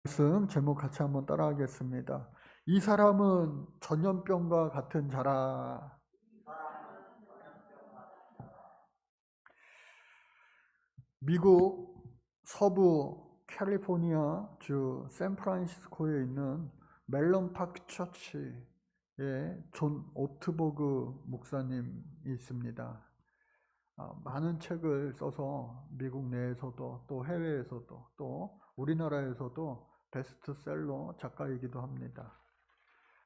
말씀 제목 같이 한번 따라하겠습니다. 이 사람은 전염병과 같은 자라. 미국 서부 캘리포니아 주 샌프란시스코에 있는 멜론 파크 처치의 존 오트버그 목사님이 있습니다. 많은 책을 써서 미국 내에서도 또 해외에서도 또 우리나라에서도 베스트셀러 작가이기도 합니다.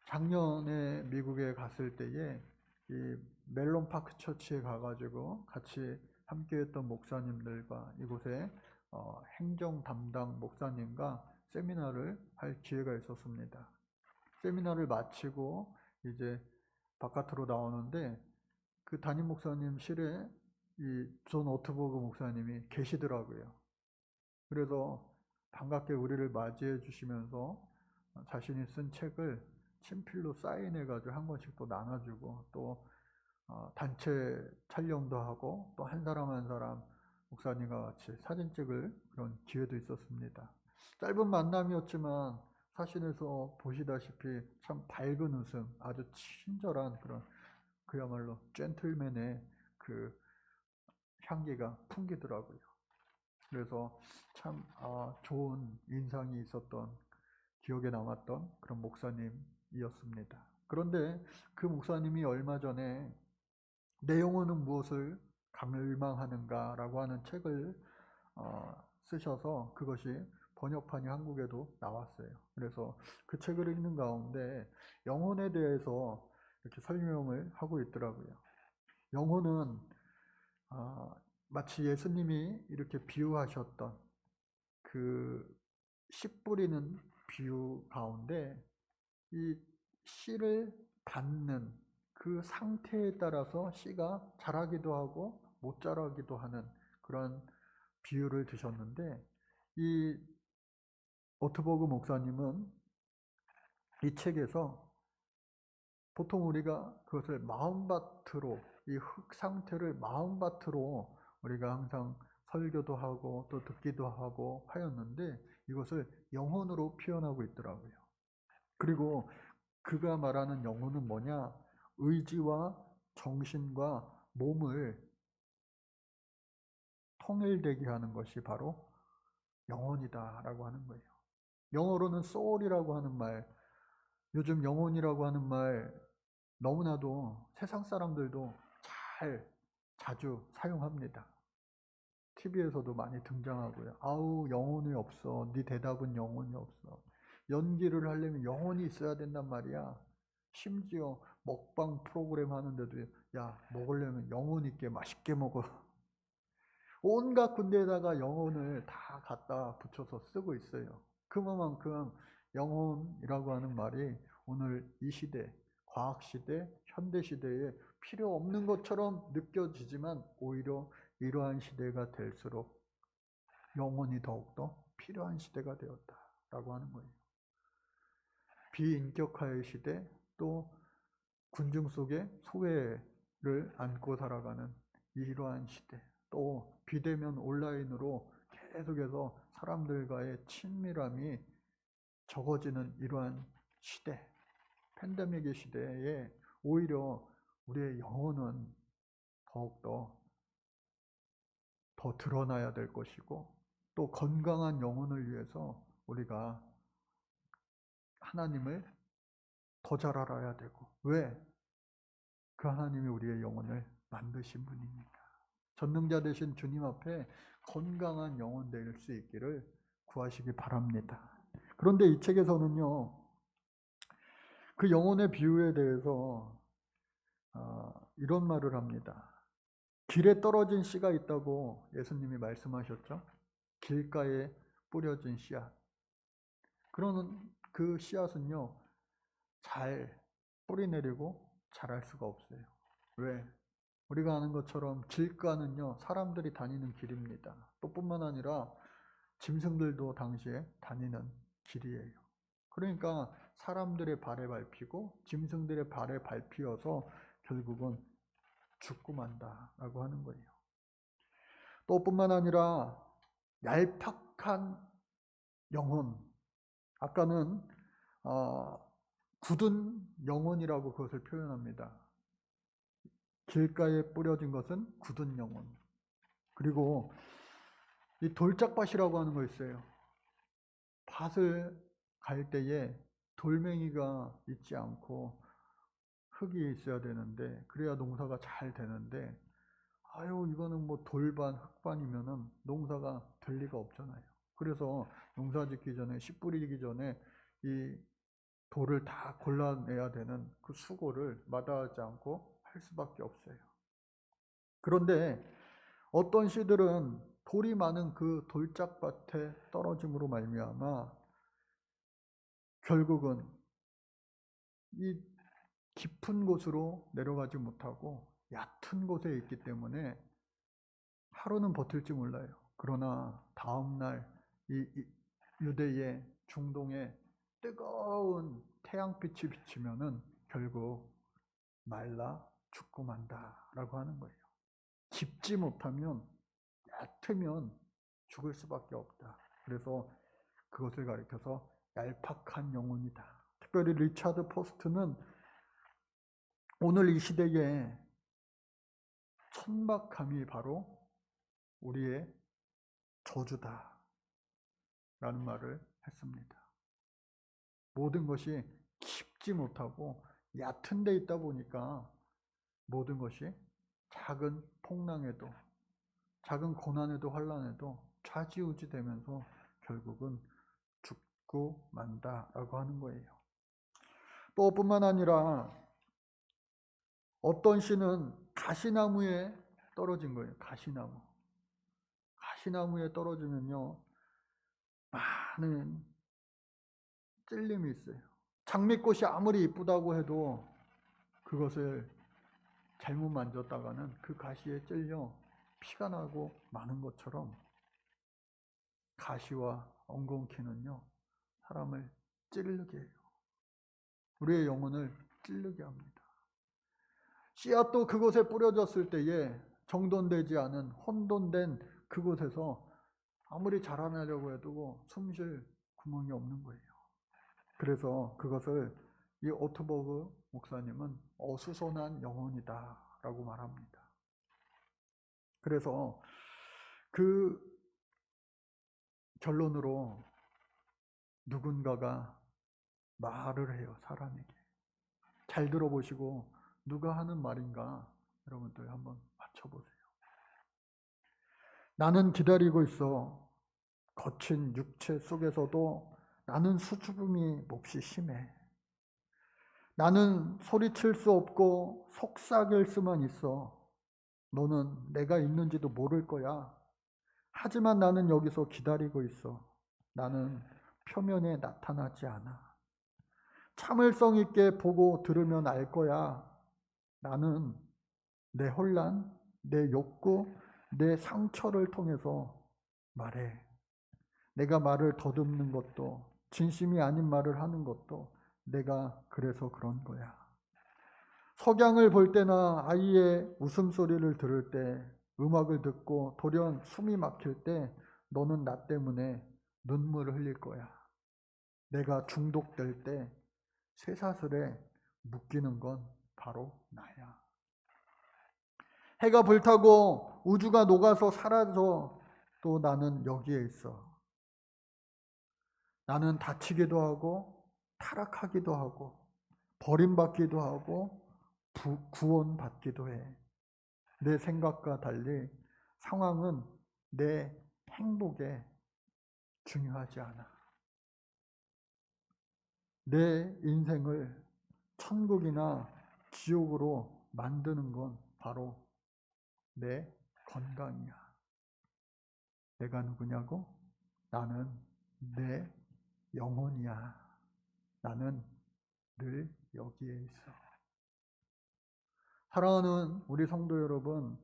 작년에 미국에 갔을 때에 이 멜론 파크 처치에 가가지고 같이 함께했던 목사님들과 이곳에 행정 담당 목사님과 세미나를 할 기회가 있었습니다. 세미나를 마치고 이제 바깥으로 나오는데 그 담임 목사님실에 이 존 오트버그 목사님이 계시더라고요. 그래서 반갑게 우리를 맞이해 주시면서 자신이 쓴 책을 친필로 사인해가지고 한 권씩 또 나눠주고 또 단체 촬영도 하고 또 한 사람 한 사람 목사님과 같이 사진 찍을 그런 기회도 있었습니다. 짧은 만남이었지만 사진에서 보시다시피 참 밝은 웃음, 아주 친절한 그런 그야말로 젠틀맨의 그 향기가 풍기더라고요. 그래서 참 좋은 인상이 있었던 기억에 남았던 그런 목사님이었습니다. 그런데 그 목사님이 얼마 전에 내 영혼은 무엇을 갈망하는가라고 하는 책을 쓰셔서 그것이 번역판이 한국에도 나왔어요. 그래서 그 책을 읽는 가운데 영혼에 대해서 이렇게 설명을 하고 있더라고요. 영혼은 마치 예수님이 이렇게 비유하셨던 그 씨 뿌리는 비유 가운데 이 씨를 받는 그 상태에 따라서 씨가 자라기도 하고 못 자라기도 하는 그런 비유를 드셨는데 이 오트버그 목사님은 이 책에서 보통 우리가 그것을 마음밭으로 이 흙 상태를 마음밭으로 우리가 항상 설교도 하고 또 듣기도 하고 하였는데 이것을 영혼으로 표현하고 있더라고요. 그리고 그가 말하는 영혼은 뭐냐? 의지와 정신과 몸을 통일되게 하는 것이 바로 영혼이다라고 하는 거예요. 영어로는 soul이라고 하는 말, 요즘 영혼이라고 하는 말 너무나도 세상 사람들도 자주 사용합니다. TV에서도 많이 등장하고요. 아우 영혼이 없어. 네 대답은 영혼이 없어. 연기를 하려면 영혼이 있어야 된단 말이야. 심지어 먹방 프로그램 하는데도 야 먹으려면 영혼 있게 맛있게 먹어. 온갖 군데에다가 영혼을 다 갖다 붙여서 쓰고 있어요. 그만큼 영혼이라고 하는 말이 오늘 이 시대, 과학시대, 현대시대에 필요 없는 것처럼 느껴지지만 오히려 이러한 시대가 될수록 영혼이 더욱더 필요한 시대가 되었다라고 하는 거예요. 비인격화의 시대, 또 군중 속에 소외를 안고 살아가는 이러한 시대, 또 비대면 온라인으로 계속해서 사람들과의 친밀함이 적어지는 이러한 시대, 팬데믹의 시대에 오히려 우리의 영혼은 더욱더 더 드러나야 될 것이고 또 건강한 영혼을 위해서 우리가 하나님을 더 잘 알아야 되고 왜? 그 하나님이 우리의 영혼을 만드신 분이니까. 전능자 되신 주님 앞에 건강한 영혼 될 수 있기를 구하시기 바랍니다. 그런데 이 책에서는요, 그 영혼의 비유에 대해서 이런 말을 합니다. 길에 떨어진 씨가 있다고 예수님이 말씀하셨죠. 길가에 뿌려진 씨앗. 그러는 그 씨앗은요, 잘 뿌리 내리고 자랄 수가 없어요. 왜? 우리가 아는 것처럼 길가는요, 사람들이 다니는 길입니다. 또 뿐만 아니라 짐승들도 당시에 다니는 길이에요. 그러니까 사람들의 발에 밟히고 짐승들의 발에 밟히어서 결국은 죽고 만다라고 하는 거예요. 또 뿐만 아니라 얄팍한 영혼, 아까는 굳은 영혼이라고 그것을 표현합니다. 길가에 뿌려진 것은 굳은 영혼. 그리고 이 돌짝밭이라고 하는 거 있어요. 밭을 갈 때에 돌멩이가 있지 않고 흙이 있어야 되는데, 그래야 농사가 잘 되는데, 이거는 뭐 돌반, 흙반이면은 농사가 될 리가 없잖아요. 그래서 농사 짓기 전에, 씨 뿌리기 전에 이 돌을 다 골라내야 되는 그 수고를 마다하지 않고 할 수밖에 없어요. 그런데 어떤 씨들은 돌이 많은 그 돌짝밭에 떨어짐으로 말미암아 결국은 이 깊은 곳으로 내려가지 못하고 얕은 곳에 있기 때문에 하루는 버틸지 몰라요. 그러나 다음날 이 유대의 중동에 뜨거운 태양빛이 비치면은 결국 말라 죽고 만다라고 하는 거예요. 깊지 못하면, 얕으면 죽을 수밖에 없다. 그래서 그것을 가리켜서 얄팍한 영혼이다. 특별히 리차드 포스트는 오늘 이 시대에 천박함이 바로 우리의 저주다 라는 말을 했습니다. 모든 것이 깊지 못하고 얕은 데 있다 보니까 모든 것이 작은 풍랑에도, 작은 고난에도, 환난에도 좌지우지 되면서 결국은 죽고 만다라고 하는 거예요. 또 뿐만 아니라 어떤 씨는 가시나무에 떨어진 거예요. 가시나무에 떨어지면요, 많은 찔림이 있어요. 장미꽃이 아무리 이쁘다고 해도 그것을 잘못 만졌다가는 그 가시에 찔려 피가 나고 마는 것처럼 가시와 엉겅퀴는요, 사람을 찌르게 해요. 우리의 영혼을 찌르게 합니다. 씨앗도 그곳에 뿌려졌을 때에 정돈되지 않은 혼돈된 그곳에서 아무리 자라나려고 해도 숨쉴 구멍이 없는 거예요. 그래서 그것을 이 오트버그 목사님은 어수선한 영혼이다 라고 말합니다. 그래서 그 결론으로 누군가가 말을 해요. 사람에게. 잘 들어보시고 누가 하는 말인가 여러분들 한번 맞춰보세요. 나는 기다리고 있어. 거친 육체 속에서도 나는 수줍음이 몹시 심해. 나는 소리칠 수 없고 속삭일 수만 있어. 너는 내가 있는지도 모를 거야. 하지만 나는 여기서 기다리고 있어. 나는 표면에 나타나지 않아. 참을성 있게 보고 들으면 알 거야. 나는 내 혼란, 내 욕구, 내 상처를 통해서 말해. 내가 말을 더듬는 것도, 진심이 아닌 말을 하는 것도 내가 그래서 그런 거야. 석양을 볼 때나 아이의 웃음소리를 들을 때, 음악을 듣고 돌연 숨이 막힐 때 너는 나 때문에 눈물을 흘릴 거야. 내가 중독될 때 쇠사슬에 묶이는 건 바로 나야. 해가 불타고 우주가 녹아서 사라져 또 나는 여기에 있어. 나는 다치기도 하고 타락하기도 하고 버림받기도 하고 구원받기도 해. 내 생각과 달리 상황은 내 행복에 중요하지 않아. 내 인생을 천국이나 지옥으로 만드는 건 바로 내 건강이야. 내가 누구냐고? 나는 내 영혼이야. 나는 늘 여기에 있어. 사랑하는 우리 성도 여러분,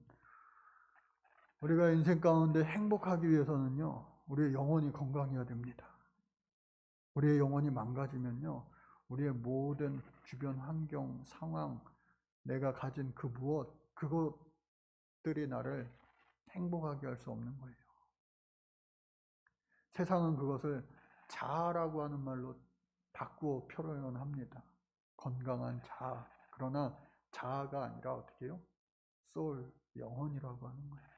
우리가 인생 가운데 행복하기 위해서는요, 우리의 영혼이 건강해야 됩니다. 우리의 영혼이 망가지면요, 우리의 모든 주변 환경, 상황, 내가 가진 그 무엇, 그것들이 나를 행복하게 할 수 없는 거예요. 세상은 그것을 자아라고 하는 말로 바꾸어 표현합니다. 건강한 자아. 그러나 자아가 아니라 어떻게 해요? 소울, 영혼이라고 하는 거예요.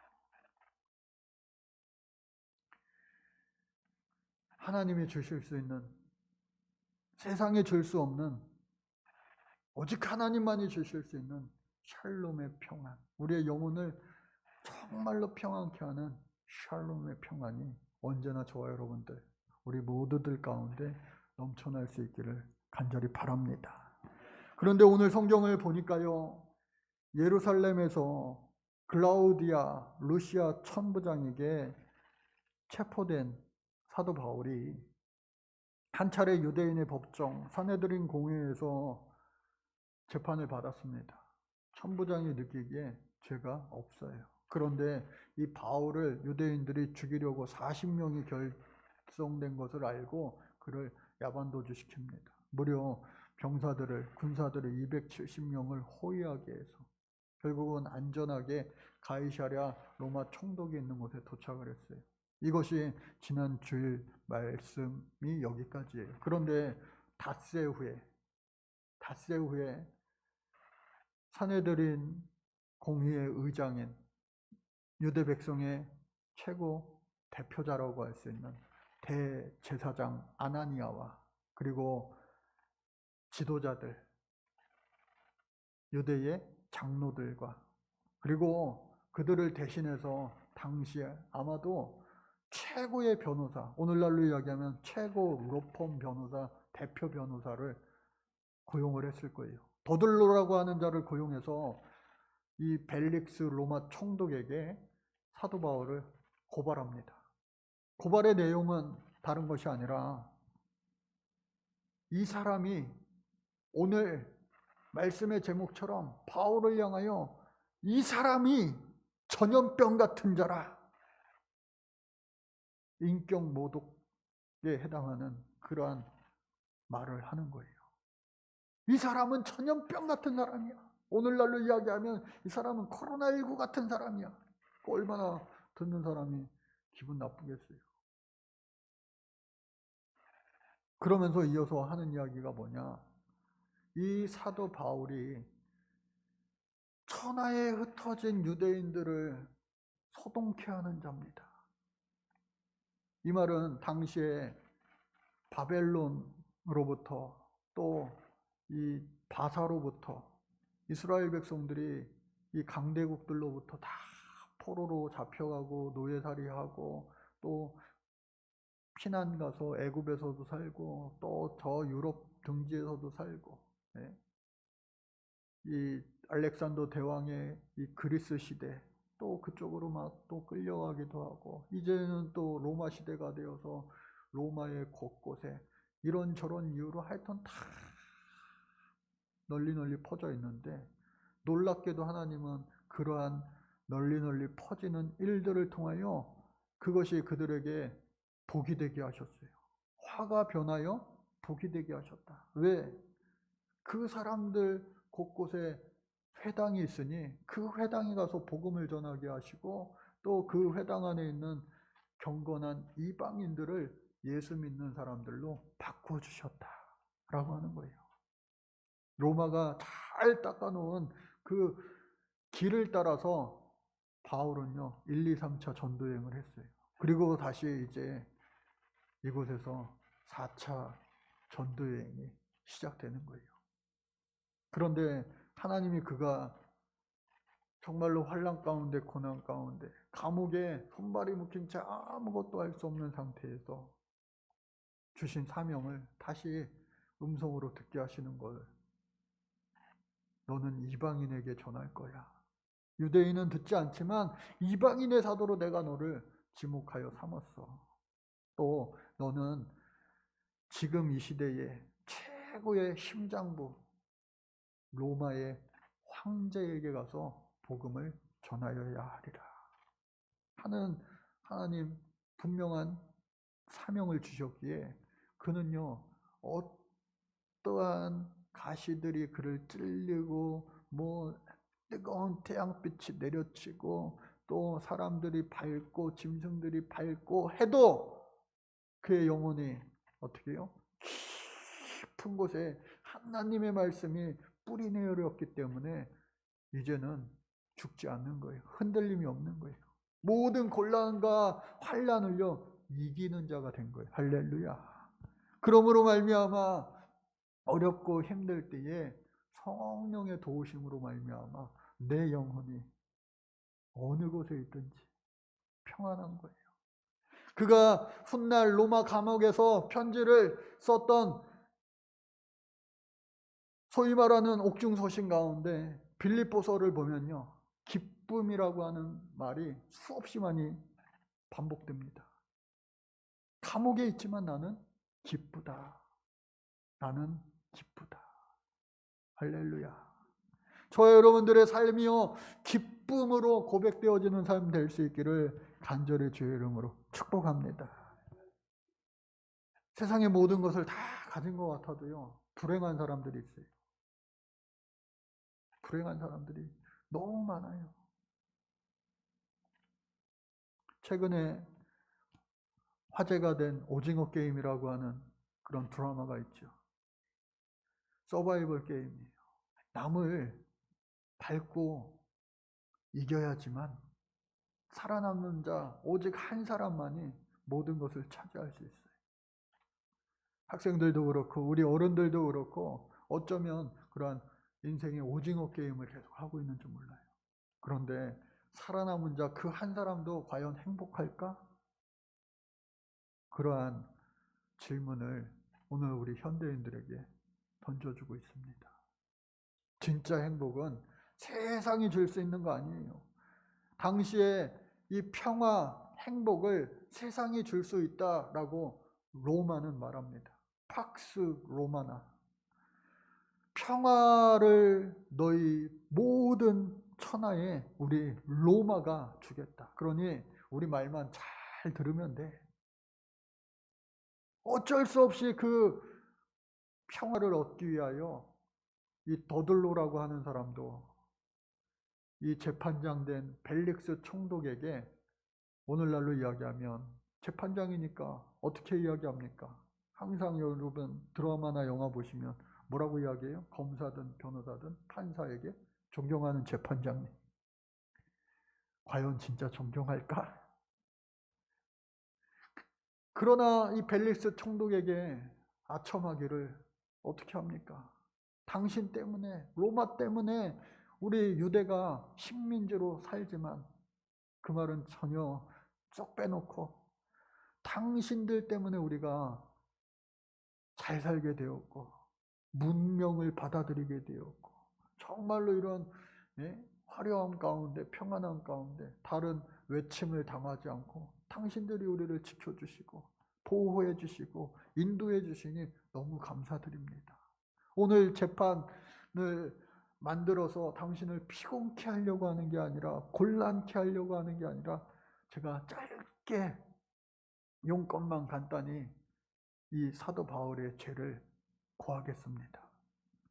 하나님이 주실 수 있는, 세상에 줄 수 없는, 오직 하나님만이 주실 수 있는 샬롬의 평안, 우리의 영혼을 정말로 평안케 하는 샬롬의 평안이 언제나 저와 여러분들, 우리 모두들 가운데 넘쳐날 수 있기를 간절히 바랍니다. 그런데 오늘 성경을 보니까요, 예루살렘에서 글라우디아 루시아 천부장에게 체포된 사도 바울이 한 차례 유대인의 법정 산헤드린 공회에서 재판을 받았습니다. 천부장이 느끼기에 죄가 없어요. 그런데 이 바울을 유대인들이 죽이려고 40명이 결성된 것을 알고 그를 야반도주 시킵니다. 무려 병사들을, 군사들을 270명을 호위하게 해서 결국은 안전하게 가이사랴 로마 총독이 있는 곳에 도착을 했어요. 이것이 지난 주일 말씀이 여기까지예요. 그런데 닷새 후에 산헤드린 공의의 의장인 유대 백성의 최고 대표자라고 할 수 있는 대제사장 아나니아와 그리고 지도자들, 유대의 장로들과 그리고 그들을 대신해서 당시에 아마도 최고의 변호사, 오늘날로 이야기하면 최고 로펌 변호사, 대표 변호사를 고용을 했을 거예요. 더들로라고 하는 자를 고용해서 이 벨릭스 로마 총독에게 사도 바울을 고발합니다. 고발의 내용은 다른 것이 아니라 이 사람이 오늘 말씀의 제목처럼 바울을 향하여 이 사람이 전염병 같은 자라, 인격 모독에 해당하는 그러한 말을 하는 거예요. 이 사람은 전염병 같은 사람이야. 오늘날로 이야기하면 이 사람은 코로나19 같은 사람이야. 얼마나 듣는 사람이 기분 나쁘겠어요. 그러면서 이어서 하는 이야기가 뭐냐, 이 사도 바울이 천하에 흩어진 유대인들을 소동케 하는 자입니다. 이 말은 당시에 바벨론으로부터 또 이 바사로부터 이스라엘 백성들이 이 강대국들로부터 다 포로로 잡혀가고 노예살이하고 또 피난 가서 애굽에서도 살고 또 저 유럽 등지에서도 살고, 예. 이 알렉산더 대왕의 이 그리스 시대 또 그쪽으로 막 또 끌려가기도 하고, 이제는 또 로마 시대가 되어서 로마의 곳곳에 이런저런 이유로 하여튼 다 널리 퍼져 있는데, 놀랍게도 하나님은 그러한 널리 퍼지는 일들을 통하여 그것이 그들에게 복이 되게 하셨어요. 화가 변하여 복이 되게 하셨다. 왜? 그 사람들 곳곳에 회당이 있으니 그 회당에 가서 복음을 전하게 하시고 또 그 회당 안에 있는 경건한 이방인들을 예수 믿는 사람들로 바꿔주셨다라고 하는 거예요. 로마가 잘 닦아놓은 그 길을 따라서 바울은요 1, 2, 3차 전도여행을 했어요. 그리고 다시 이제 이곳에서 4차 전도여행이 시작되는 거예요. 그런데 하나님이 그가 정말로 환난 가운데 고난 가운데 감옥에 손발이 묶인 채 아무것도 할 수 없는 상태에서 주신 사명을 다시 음성으로 듣게 하시는 걸, 너는 이방인에게 전할 거야. 유대인은 듣지 않지만 이방인의 사도로 내가 너를 지목하여 삼았어. 또 너는 지금 이 시대의 최고의 심장부 로마의 황제에게 가서 복음을 전하여야 하리라 하는 하나님 분명한 사명을 주셨기에 그는요 어떠한 가시들이 그를 찔리고 뭐 뜨거운 태양빛이 내려치고 또 사람들이 밟고 짐승들이 밟고 해도 그의 영혼이 어떻게 해요? 깊은 곳에 하나님의 말씀이 뿌리 내렸기 때문에 이제는 죽지 않는 거예요. 흔들림이 없는 거예요. 모든 곤란과 환난을요 이기는 자가 된 거예요. 할렐루야. 그러므로 말미암아 어렵고 힘들 때에 성령의 도우심으로 말미암아 내 영혼이 어느 곳에 있든지 평안한 거예요. 그가 훗날 로마 감옥에서 편지를 썼던 소위 말하는 옥중서신 가운데 빌립보서를 보면요, 기쁨이라고 하는 말이 수없이 많이 반복됩니다. 감옥에 있지만 나는 기쁘다. 나는 기쁘다. 할렐루야. 저와 여러분들의 삶이요 기쁨으로 고백되어지는 삶 될 수 있기를 간절히 주의 이름으로 축복합니다. 세상의 모든 것을 다 가진 것 같아도요 불행한 사람들이 있어요. 불행한 사람들이 너무 많아요. 최근에 화제가 된 오징어 게임이라고 하는 그런 드라마가 있죠. 서바이벌 게임이에요. 남을 밟고 이겨야지만 살아남는 자 오직 한 사람만이 모든 것을 차지할 수 있어요. 학생들도 그렇고 우리 어른들도 그렇고 어쩌면 그러한 인생의 오징어 게임을 계속 하고 있는 줄 몰라요. 그런데 살아남은 자 그 한 사람도 과연 행복할까? 그러한 질문을 오늘 우리 현대인들에게 던져주고 있습니다. 진짜 행복은 세상이 줄 수 있는 거 아니에요. 당시에 이 평화, 행복을 세상이 줄 수 있다라고 로마는 말합니다. 팍스 로마나. 평화를 너희 모든 천하에 우리 로마가 주겠다. 그러니 우리 말만 잘 들으면 돼. 어쩔 수 없이 그 평화를 얻기 위하여 이 더들로라고 하는 사람도 이 재판장 된 벨릭스 총독에게 오늘날로 이야기하면 재판장이니까 어떻게 이야기합니까? 항상 여러분 드라마나 영화 보시면 뭐라고 이야기해요? 검사든 변호사든 판사에게 존경하는 재판장님. 과연 진짜 존경할까? 그러나 이 벨릭스 총독에게 아첨하기를 어떻게 합니까? 당신 때문에, 로마 때문에 우리 유대가 식민지로 살지만 그 말은 전혀 쏙 빼놓고 당신들 때문에 우리가 잘 살게 되었고 문명을 받아들이게 되었고 정말로 이런 화려함 가운데 평안함 가운데 다른 외침을 당하지 않고 당신들이 우리를 지켜주시고 보호해 주시고 인도해 주시니 너무 감사드립니다. 오늘 재판을 만들어서 당신을 피곤케 하려고 하는 게 아니라 곤란케 하려고 하는 게 아니라 제가 짧게 용건만 간단히 이 사도 바울의 죄를 고하겠습니다.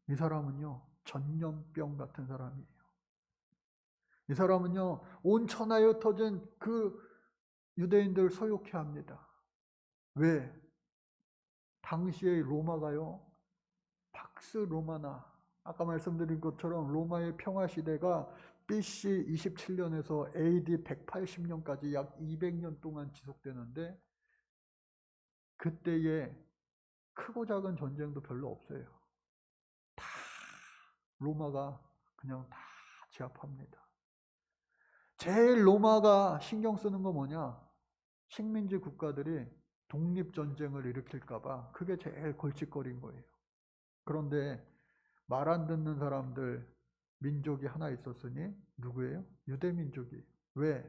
이 사람은요 전염병 같은 사람이에요. 이 사람은요 온 천하에 흩어진 그 유대인들 소욕해 합니다. 왜? 당시의 로마가요 팍스 로마나 아까 말씀드린 것처럼 로마의 평화시대가 BC 27년에서 AD 180년까지 약 200년 동안 지속되는데 그때에 크고 작은 전쟁도 별로 없어요. 다 로마가 그냥 다 제압합니다. 제일 로마가 신경 쓰는 거 뭐냐? 식민지 국가들이 독립전쟁을 일으킬까봐 그게 제일 골칫거리인 거예요. 그런데 말 안 듣는 사람들 민족이 하나 있었으니 누구예요? 유대민족이. 왜?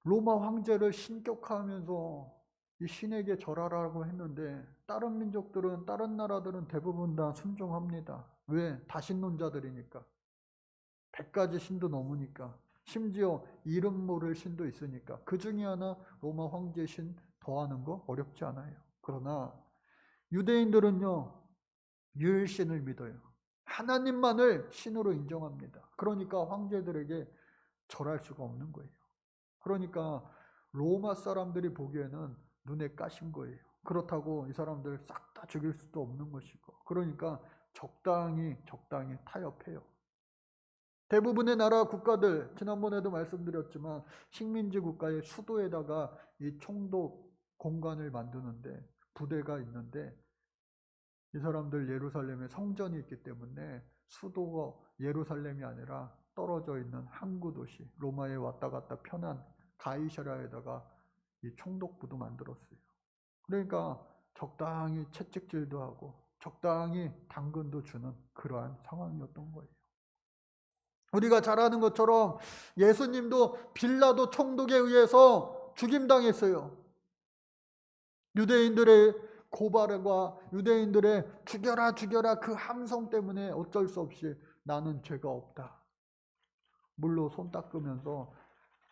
로마 황제를 신격화하면서 이 신에게 절하라고 했는데 다른 민족들은 다른 나라들은 대부분 다 순종합니다. 왜? 다신론자들이니까. 100가지 신도 넘으니까. 심지어 이름 모를 신도 있으니까. 그 중에 하나 로마 황제 신 더하는 거 어렵지 않아요. 그러나 유대인들은요 유일신을 믿어요. 하나님만을 신으로 인정합니다. 그러니까 황제들에게 절할 수가 없는 거예요. 그러니까 로마 사람들이 보기에는 눈에 까신 거예요. 그렇다고 이 사람들 싹 다 죽일 수도 없는 것이고, 그러니까 적당히 타협해요. 대부분의 나라 국가들, 지난번에도 말씀드렸지만 식민지 국가의 수도에다가 이 총독 공간을 만드는데, 부대가 있는데, 이 사람들 예루살렘에 성전이 있기 때문에 수도가 예루살렘이 아니라 떨어져 있는 항구 도시, 로마에 왔다 갔다 편한 가이사랴에다가 이 총독부도 만들었어요. 그러니까 적당히 채찍질도 하고 적당히 당근도 주는 그러한 상황이었던 거예요. 우리가 잘 아는 것처럼 예수님도 빌라도 총독에 의해서 죽임당했어요. 유대인들의 고발과 유대인들의 죽여라 그 함성 때문에 어쩔 수 없이 나는 죄가 없다, 물로 손 닦으면서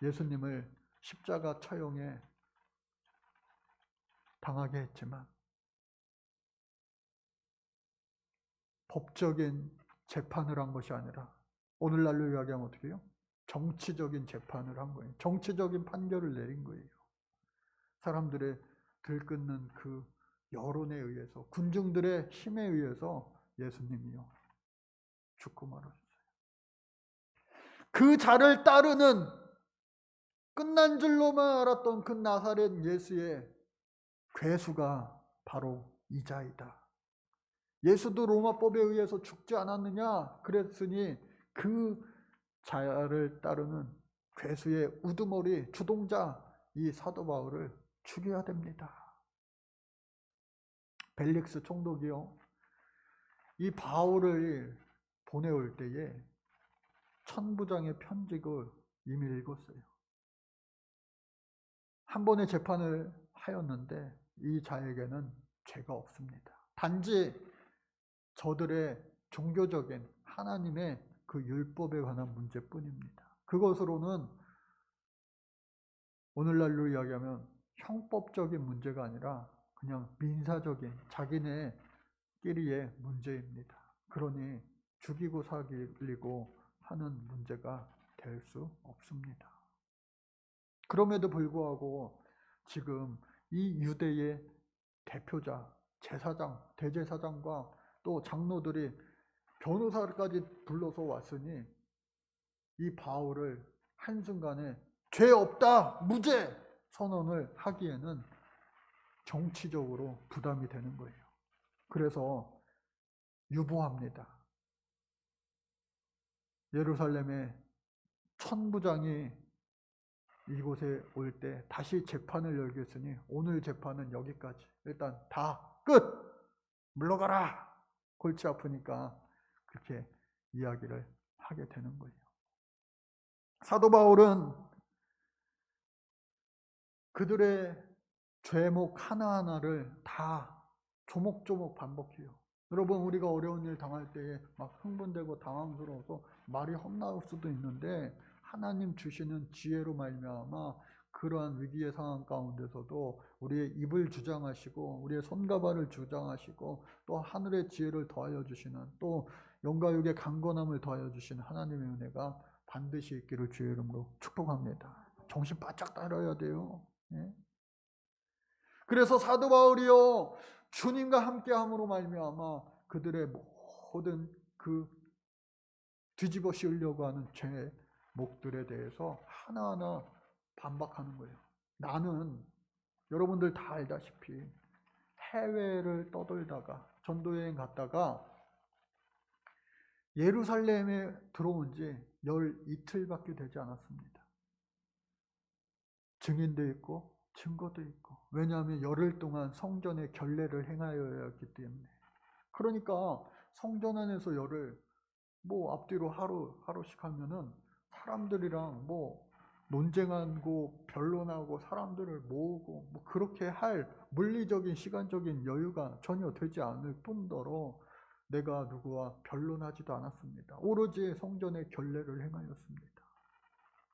예수님을 십자가 처형에 당하게 했지만, 법적인 재판을 한 것이 아니라 오늘날로 이야기하면 어떻게 해요? 정치적인 재판을 한 거예요. 정치적인 판결을 내린 거예요. 사람들의 들끓는 그 여론에 의해서, 군중들의 힘에 의해서 예수님이요 죽고 말았어요. 그 자를 따르는, 끝난 줄로만 알았던 그 나사렛 예수의 괴수가 바로 이 자이다. 예수도 로마법에 의해서 죽지 않았느냐? 그랬으니 그 자를 따르는 괴수의 우두머리 주동자 이 사도 바울을 죽여야 됩니다. 벨릭스 총독이요, 이 바울을 보내올 때에 천부장의 편직을 이미 읽었어요. 한 번의 재판을 하였는데 이 자에게는 죄가 없습니다. 단지 저들의 종교적인 하나님의 그 율법에 관한 문제뿐입니다. 그것으로는 오늘날로 이야기하면 형법적인 문제가 아니라 그냥 민사적인 자기네끼리의 문제입니다. 그러니 죽이고 살리고 하는 문제가 될 수 없습니다. 그럼에도 불구하고 지금 이 유대의 대표자, 제사장, 대제사장과 또 장로들이 변호사까지 불러서 왔으니 이 바울을 한순간에 죄 없다, 무죄 선언을 하기에는 정치적으로 부담이 되는 거예요. 그래서 유보합니다. 예루살렘의 천부장이 이곳에 올 때 다시 재판을 열겠으니 오늘 재판은 여기까지, 일단 다 끝! 물러가라! 골치 아프니까 그렇게 이야기를 하게 되는 거예요. 사도 바울은 그들의 죄목 하나하나를 다 조목조목 반복해요. 여러분, 우리가 어려운 일 당할 때에 막 흥분되고 당황스러워서 말이 헛나올 수도 있는데, 하나님 주시는 지혜로 말미암아 그러한 위기의 상황 가운데서도 우리의 입을 주장하시고 우리의 손과 발을 주장하시고 또 하늘의 지혜를 더하여 주시는, 또 영과 육의 강건함을 더하여 주시는 하나님의 은혜가 반드시 있기를 주의 이름으로 축복합니다. 정신 바짝 따라야 돼요. 예? 그래서 사도 바울이요 주님과 함께함으로 말미암아 그들의 모든 그 뒤집어 씌우려고 하는 죄목들에 대해서 하나하나 반박하는 거예요. 나는 여러분들 다 알다시피 해외를 떠돌다가 전도여행 갔다가 예루살렘에 들어온 지 열 이틀밖에 되지 않았습니다. 증인도 있고 증거도 있고, 왜냐하면 열흘 동안 성전의 결례를 행하여야 했기 때문에. 그러니까 성전 안에서 열흘, 뭐 앞뒤로 하루씩 하면은 사람들이랑 뭐 논쟁하고 변론하고 사람들을 모으고 뭐 그렇게 할 물리적인 시간적인 여유가 전혀 되지 않을 뿐더러 내가 누구와 변론하지도 않았습니다. 오로지 성전의 결례를 행하였습니다.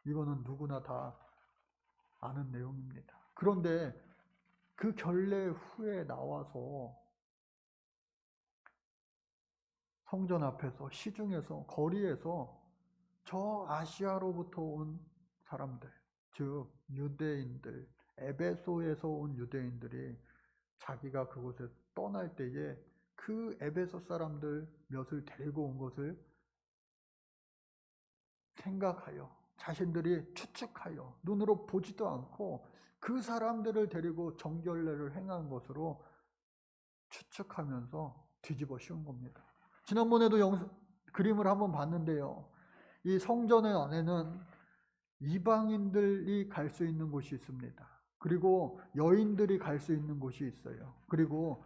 이거는 누구나 다 아는 내용입니다. 그런데 그 결례 후에 나와서 성전 앞에서, 시중에서, 거리에서 저 아시아로부터 온 사람들, 즉 유대인들, 에베소에서 온 유대인들이 자기가 그곳에 떠날 때에 그 에베소 사람들 몇을 데리고 온 것을 생각하여 자신들이 추측하여 눈으로 보지도 않고 그 사람들을 데리고 정결례를 행한 것으로 추측하면서 뒤집어 씌운 겁니다. 지난번에도 그림을 한번 봤는데요. 이 성전의 안에는 이방인들이 갈 수 있는 곳이 있습니다. 그리고 여인들이 갈 수 있는 곳이 있어요. 그리고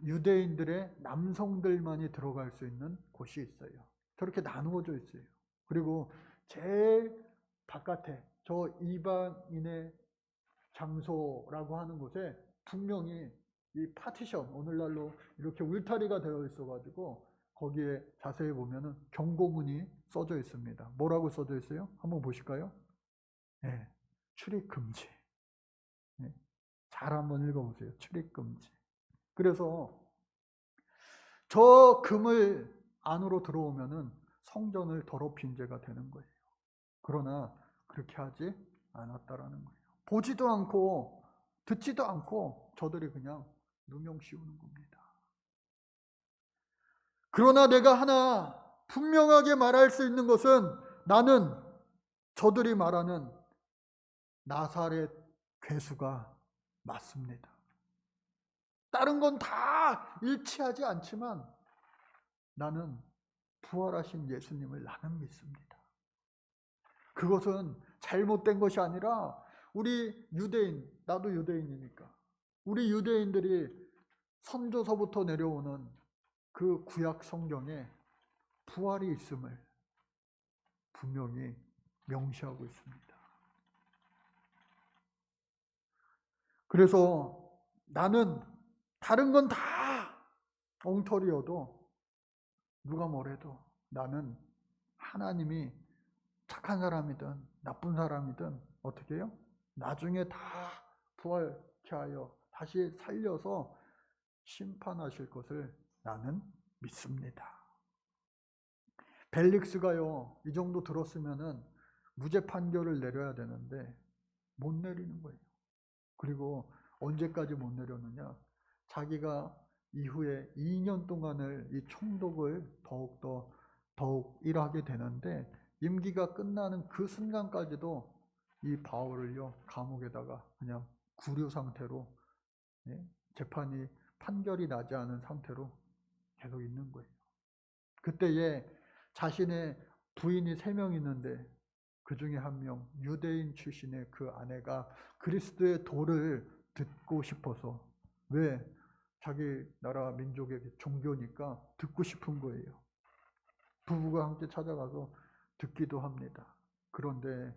유대인들의 남성들만이 들어갈 수 있는 곳이 있어요. 저렇게 나누어져 있어요. 그리고 제일 바깥에 저 이방인의 장소라고 하는 곳에 분명히 이 파티션, 오늘날로 이렇게 울타리가 되어 있어가지고 거기에 자세히 보면은 경고문이 써져 있습니다. 뭐라고 써져 있어요? 한번 보실까요? 네, 출입 금지. 네, 잘 한번 읽어보세요. 출입 금지. 그래서 저 금을 안으로 들어오면은 성전을 더럽힌 죄가 되는 거예요. 그러나 그렇게 하지 않았다라는 거예요. 보지도 않고 듣지도 않고 저들이 그냥 누명 씌우는 겁니다. 그러나 내가 하나 분명하게 말할 수 있는 것은 나는 저들이 말하는 나사렛 괴수가 맞습니다. 다른 건 다 일치하지 않지만 나는 부활하신 예수님을 나는 믿습니다. 그것은 잘못된 것이 아니라 우리 유대인, 나도 유대인이니까 우리 유대인들이 선조서부터 내려오는 그 구약 성경에 부활이 있음을 분명히 명시하고 있습니다. 그래서 나는 다른 건 다 엉터리여도 누가 뭐래도 나는 하나님이 착한 사람이든 나쁜 사람이든 어떻게 해요? 나중에 다 부활케 하여 다시 살려서 심판하실 것을 나는 믿습니다. 벨릭스가요, 이 정도 들었으면은 무죄 판결을 내려야 되는데 못 내리는 거예요. 그리고 언제까지 못 내렸느냐? 자기가 이후에 2년 동안을 이 총독을 더욱 일하게 되는데 임기가 끝나는 그 순간까지도 이 바울을요 감옥에다가 그냥 구류 상태로, 재판이 판결이 나지 않은 상태로 계속 있는 거예요. 그때에 자신의 부인이 3명 있는데 그 중에 한 명 유대인 출신의 그 아내가 그리스도의 도를 듣고 싶어서, 왜? 자기 나라 민족의 종교니까 듣고 싶은 거예요. 부부가 함께 찾아가서 듣기도 합니다. 그런데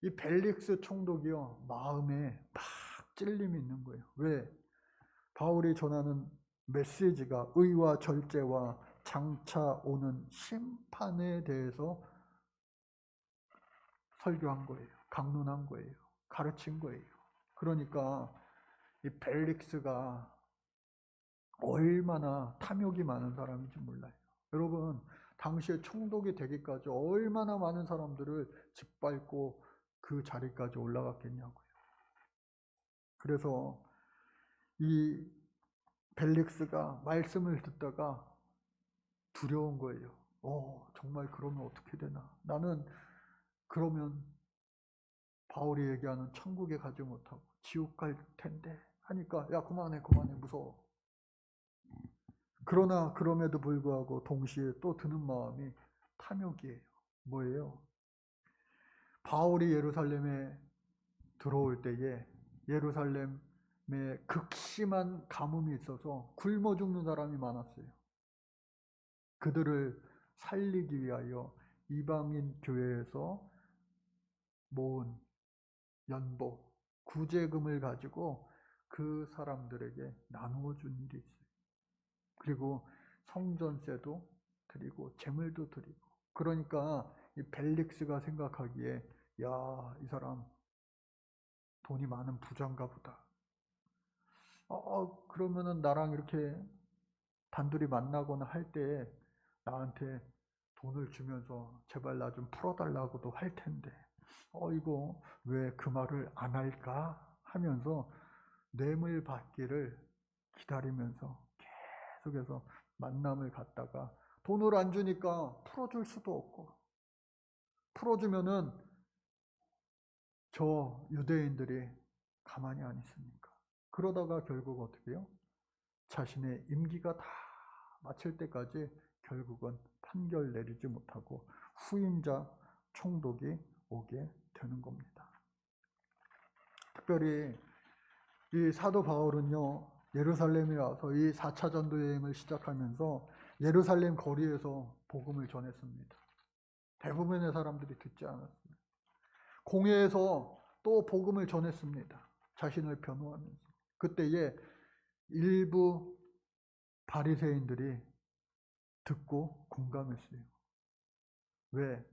이 벨릭스 총독이요 마음에 막 찔림이 있는 거예요. 왜? 바울이 전하는 메시지가 의와 절제와 장차 오는 심판에 대해서 설교한 거예요. 강론한 거예요. 가르친 거예요. 그러니까 이 벨릭스가 얼마나 탐욕이 많은 사람인지 몰라요. 여러분, 당시에 총독이 되기까지 얼마나 많은 사람들을 짓밟고 그 자리까지 올라갔겠냐고요. 그래서 이 벨릭스가 말씀을 듣다가 두려운 거예요. 정말 그러면 어떻게 되나? 나는 그러면 바울이 얘기하는 천국에 가지 못하고 지옥 갈 텐데 하니까, 야 그만해 무서워. 그러나 그럼에도 불구하고 동시에 또 드는 마음이 탐욕이에요. 뭐예요? 바울이 예루살렘에 들어올 때에 예루살렘에 극심한 가뭄이 있어서 굶어 죽는 사람이 많았어요. 그들을 살리기 위하여 이방인 교회에서 모은 연보, 구제금을 가지고 그 사람들에게 나누어 준 일이 있어요. 그리고 성전세도 드리고 재물도 드리고. 그러니까 이 벨릭스가 생각하기에, 야, 이 사람 돈이 많은 부자인가 보다. 그러면은 나랑 이렇게 단둘이 만나거나 할 때 나한테 돈을 주면서 제발 나 좀 풀어달라고도 할 텐데, 이거 왜 그 말을 안 할까? 하면서 뇌물 받기를 기다리면서 계속해서 만남을 갖다가 돈을 안 주니까 풀어줄 수도 없고, 풀어주면은 저 유대인들이 가만히 안 있으니까. 그러다가 결국 어떻게 해요? 자신의 임기가 다 마칠 때까지 결국은 판결 내리지 못하고 후임자 총독이 오게 되는 겁니다. 특별히 이 사도 바울은요, 예루살렘에 와서 이 4차 전도 여행을 시작하면서 예루살렘 거리에서 복음을 전했습니다. 대부분의 사람들이 듣지 않았습니다. 공회에서 또 복음을 전했습니다. 자신을 변호하면서. 그때에 일부 바리새인들이 듣고 공감했어요. 왜?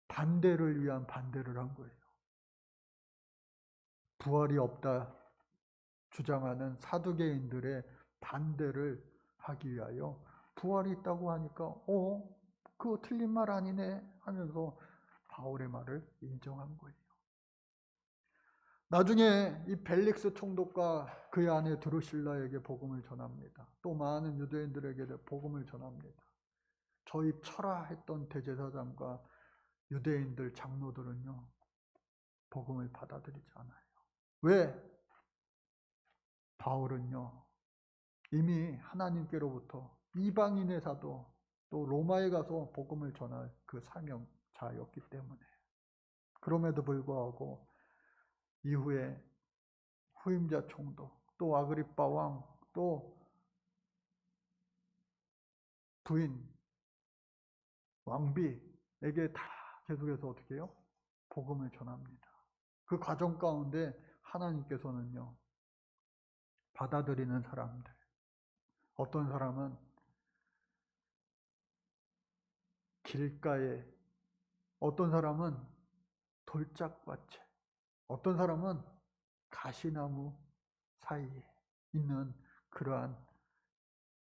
반대를 위한 반대를 한 거예요. 부활이 없다 주장하는 사두개인들의 반대를 하기 위하여 부활이 있다고 하니까 그거 틀린 말 아니네 하면서 바울의 말을 인정한 거예요. 나중에 이 벨릭스 총독과 그의 아내 드루실라에게 복음을 전합니다. 또 많은 유대인들에게 복음을 전합니다. 저희 철라 했던 대제사장과 유대인들 장로들은요, 복음을 받아들이지 않아요. 왜? 바울은요, 이미 하나님께로부터 이방인의 사도, 또 로마에 가서 복음을 전할 그 사명자였기 때문에. 그럼에도 불구하고 이후에 후임자 총독, 또 아그리빠 왕, 또 부인 왕비에게 다 계속해서 어떻게 해요? 복음을 전합니다. 그 과정 가운데 하나님께서는요, 받아들이는 사람들, 어떤 사람은 길가에, 어떤 사람은 돌짝밭에, 어떤 사람은 가시나무 사이에 있는 그러한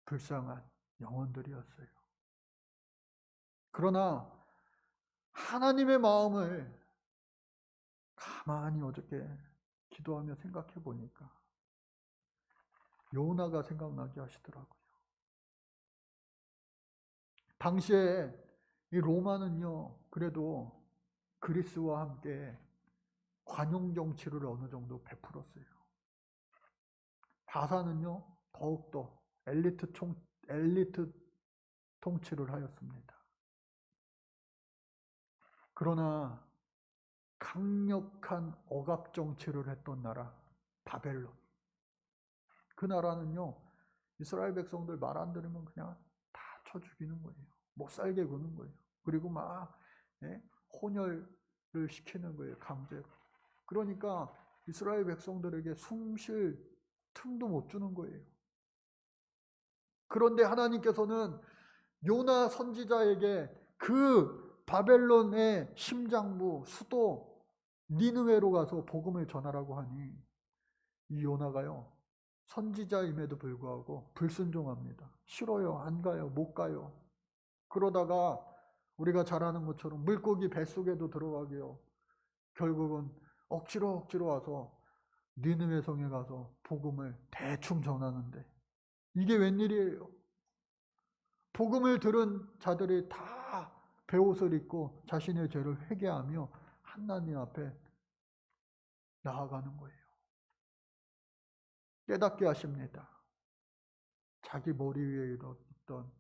불쌍한 영혼들이었어요. 그러나 하나님의 마음을 가만히 어저께 기도하며 생각해 보니까 요나가 생각나게 하시더라고요. 당시에 이 로마는요, 그래도 그리스와 함께 관용 정치를 어느 정도 베풀었어요. 바사는요, 더욱더 엘리트 통치를 하였습니다. 그러나 강력한 억압 정치를 했던 나라 바벨론, 그 나라는요, 이스라엘 백성들 말 안 들으면 그냥 다 쳐 죽이는 거예요. 못 살게 구는 거예요. 그리고 막 혼혈을 시키는 거예요, 강제로. 그러니까 이스라엘 백성들에게 숨 쉴 틈도 못 주는 거예요. 그런데 하나님께서는 요나 선지자에게 그 바벨론의 심장부 수도 니느웨로 가서 복음을 전하라고 하니 이 요나가요, 선지자임에도 불구하고 불순종합니다. 싫어요, 안 가요, 못 가요. 그러다가 우리가 잘 아는 것처럼 물고기 뱃속에도 들어가게요, 결국은 억지로 와서 니느웨 성에 가서 복음을 대충 전하는데, 이게 웬일이에요? 복음을 들은 자들이 다 베옷을 입고 자신의 죄를 회개하며 하나님 앞에 나아가는 거예요. 깨닫게 하십니다. 자기 머리 위에 있던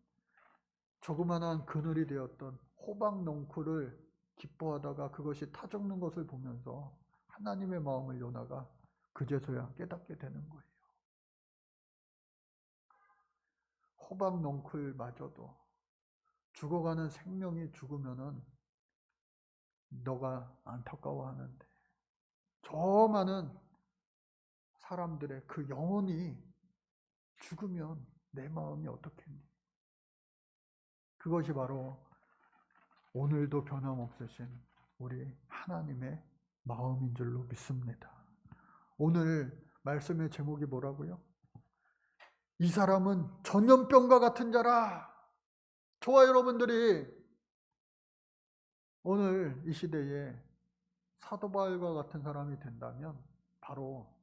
조그만한 그늘이 되었던 호박 넝쿨을 기뻐하다가 그것이 타죽는 것을 보면서 하나님의 마음을 요나가 그제서야 깨닫게 되는 거예요. 호박 넝쿨마저도 죽어가는 생명이 죽으면은 너가 안타까워하는데 저 많은 사람들의 그 영혼이 죽으면 내 마음이 어떻겠니? 그것이 바로 오늘도 변함없으신 우리 하나님의 마음인 줄로 믿습니다. 오늘 말씀의 제목이 뭐라고요? 이 사람은 전염병과 같은 자라. 저와 여러분들이 오늘 이 시대에 사도 바울과 같은 사람이 된다면 바로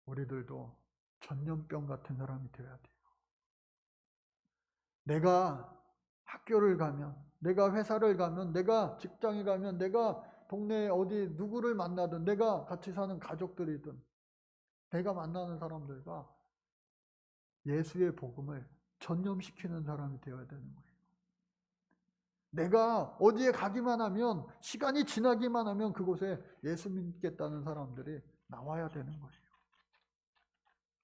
우리들도 전염병 같은 사람이 되어야 돼요. 내가 학교를 가면, 내가 회사를 가면, 내가 직장에 가면, 내가 동네에 어디 누구를 만나든, 내가 같이 사는 가족들이든, 내가 만나는 사람들과 예수의 복음을 전염시키는 사람이 되어야 되는 거예요. 내가 어디에 가기만 하면, 시간이 지나기만 하면 그곳에 예수 믿겠다는 사람들이 나와야 되는 거예요.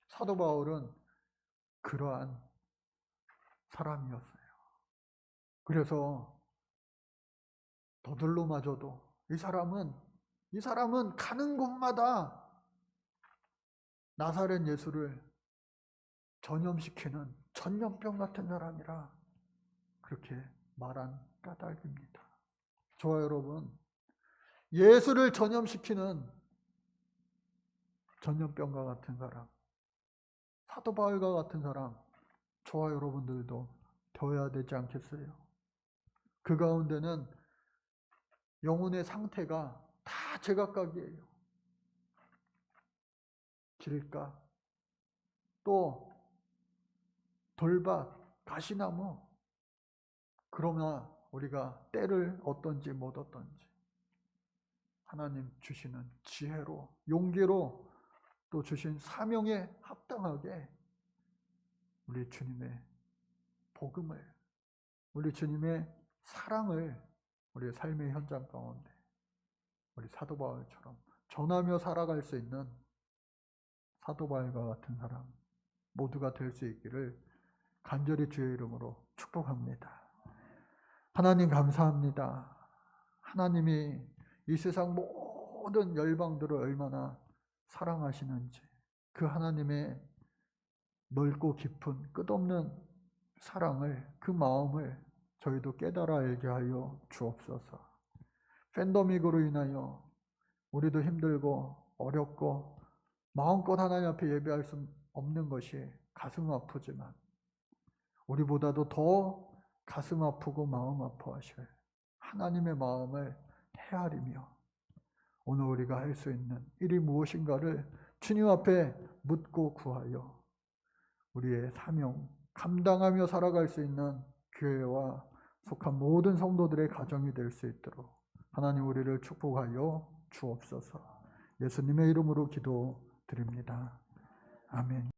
사도 바울은 그러한 사람이었어요. 그래서 더들로마저도 이 사람은 가는 곳마다 나사렛 예수를 전염시키는 전염병 같은 사람이라 그렇게 말한 까닭입니다. 저와 여러분, 예수를 전염시키는 전염병과 같은 사람, 사도 바울과 같은 사람, 저와 여러분들도 되어야 되지 않겠어요? 그 가운데는 영혼의 상태가 다 제각각이에요. 길가, 또 돌밭, 가시나무. 그러나 우리가 때를 어떤지 못 어떤지 하나님 주시는 지혜로, 용기로, 또 주신 사명에 합당하게 우리 주님의 복음을, 우리 주님의 사랑을 우리의 삶의 현장 가운데 우리 사도 바울처럼 전하며 살아갈 수 있는 사도 바울과 같은 사람 모두가 될 수 있기를 간절히 주의 이름으로 축복합니다. 하나님 감사합니다. 하나님이 이 세상 모든 열방들을 얼마나 사랑하시는지, 그 하나님의 넓고 깊은 끝없는 사랑을, 그 마음을 저희도 깨달아 알게 하여 주옵소서. 팬데믹으로 인하여 우리도 힘들고 어렵고 마음껏 하나님 앞에 예배할 수 없는 것이 가슴 아프지만 우리보다도 더 가슴 아프고 마음 아파하실 하나님의 마음을 헤아리며 오늘 우리가 할 수 있는 일이 무엇인가를 주님 앞에 묻고 구하여 우리의 사명 감당하며 살아갈 수 있는 교회와 속한 모든 성도들의 가정이 될 수 있도록 하나님 우리를 축복하여 주옵소서. 예수님의 이름으로 기도드립니다. 아멘.